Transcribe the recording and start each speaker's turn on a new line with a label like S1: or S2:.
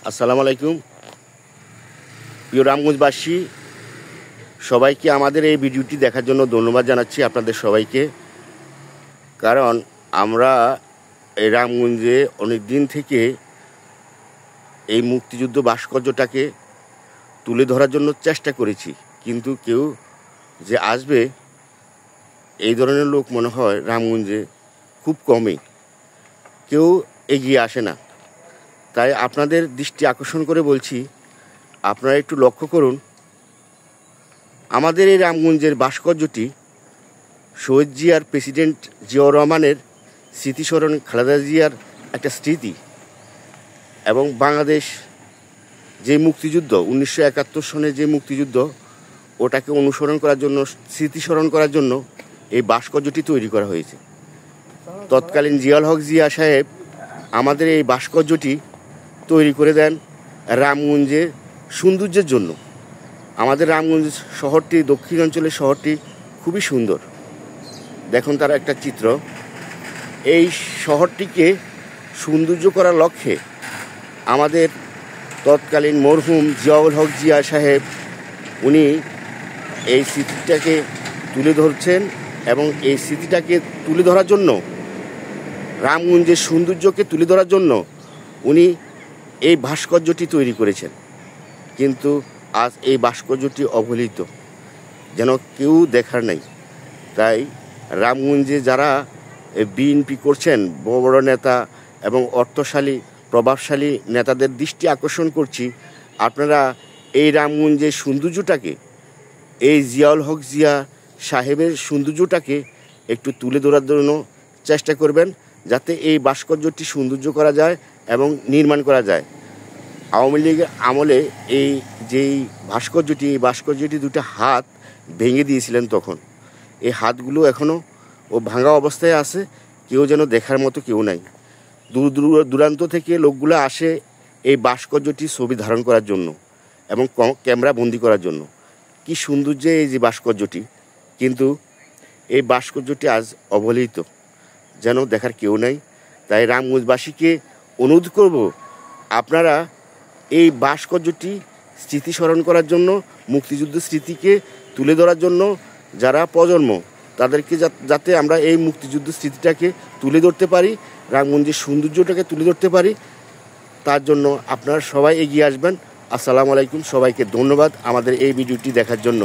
S1: আসসালামু আলাইকুম প্রিয় রামগঞ্জবাসী, সবাইকে আমাদের এই ভিডিওটি দেখার জন্য ধন্যবাদ জানাচ্ছি আপনাদের সবাইকে। কারণ আমরা এই রামগঞ্জে অনেক দিন থেকে এই মুক্তিযুদ্ধ ভাস্কর্যটাকে তুলে ধরার জন্য চেষ্টা করেছি, কিন্তু কেউ যে আসবে এই ধরনের লোক মনে হয় রামগঞ্জে খুব কমই, কেউ এগিয়ে আসে না। তাই আপনাদের দৃষ্টি আকর্ষণ করে বলছি, আপনারা একটু লক্ষ্য করুন। আমাদের এই রামগঞ্জের ভাস্কর্যটি শহীদ জিয়ার, প্রেসিডেন্ট জিয়াউর রহমানের স্মৃতিস্মরণ, খালেদা জিয়ার একটা স্মৃতি, এবং বাংলাদেশ যে মুক্তিযুদ্ধ 1971 সনে যে মুক্তিযুদ্ধ, ওটাকে অনুসরণ করার জন্য, স্মৃতিস্মরণ করার জন্য এই ভাস্কর্যটি তৈরি করা হয়েছে। তৎকালীন জিয়াউল হক জিয়া সাহেব আমাদের এই ভাস্কর্যটি তৈরি করে দেন রামগঞ্জের সৌন্দর্যের জন্য। আমাদের রামগঞ্জ শহরটি, দক্ষিণাঞ্চলের শহরটি খুবই সুন্দর। দেখুন তার একটা চিত্র। এই শহরটিকে সৌন্দর্য করার লক্ষ্যে আমাদের তৎকালীন মরহুম জিয়াউল হক জিয়া সাহেব, উনি এই স্মৃতিটাকে তুলে ধরছেন, এবং এই স্মৃতিটাকে তুলে ধরার জন্য, রামগঞ্জের সৌন্দর্যকে তুলে ধরার জন্য উনি এই ভাস্কর্যটি তৈরি করেছেন। কিন্তু আজ এই ভাস্কর্যটি অবহেলিত, যেন কেউ দেখার নাই। তাই রামগঞ্জে যারা বিএনপি করছেন, বড় বড় নেতা এবং অর্থশালী, প্রভাবশালী নেতাদের দৃষ্টি আকর্ষণ করছি, আপনারা এই রামগঞ্জের সৌন্দর্যটাকে, এই জিয়াউল হক জিয়া সাহেবের সৌন্দর্যটাকে একটু তুলে ধরার জন্য চেষ্টা করবেন, যাতে এই ভাস্কর্যটি সৌন্দর্য করা যায় এবং নির্মাণ করা যায়। আওয়ামী লীগের আমলে এই ভাস্কর্যটি দুটো হাত ভেঙে দিয়েছিলেন তখন। এই হাতগুলো এখনও ভাঙা অবস্থায় আছে, কেউ যেন দেখার মতো কেউ নাই। দূর দূরান্ত থেকে লোকগুলো আসে এই ভাস্কর্যটি ছবি ধারণ করার জন্য এবং ক্যামেরা বন্দি করার জন্য। কি সৌন্দর্য এই যে ভাস্কর্যটি, কিন্তু এই ভাস্কর্যটি আজ অবহেলিত, যেন দেখার কেউ নাই। তাই রামগঞ্জবাসীকে অনুরোধ করব, আপনারা এই ভাস্কর্যটি স্মৃতিস্মরণ করার জন্য, মুক্তিযুদ্ধ স্মৃতিকে তুলে ধরার জন্য যারা প্রজন্ম, তাদেরকে যাতে আমরা এই মুক্তিযুদ্ধ স্মৃতিটাকে তুলে ধরতে পারি, রামগঞ্জের সৌন্দর্যটাকে তুলে ধরতে পারি, তার জন্য আপনারা সবাই এগিয়ে আসবেন। আসসালামু আলাইকুম, সবাইকে ধন্যবাদ আমাদের এই ভিডিওটি দেখার জন্য।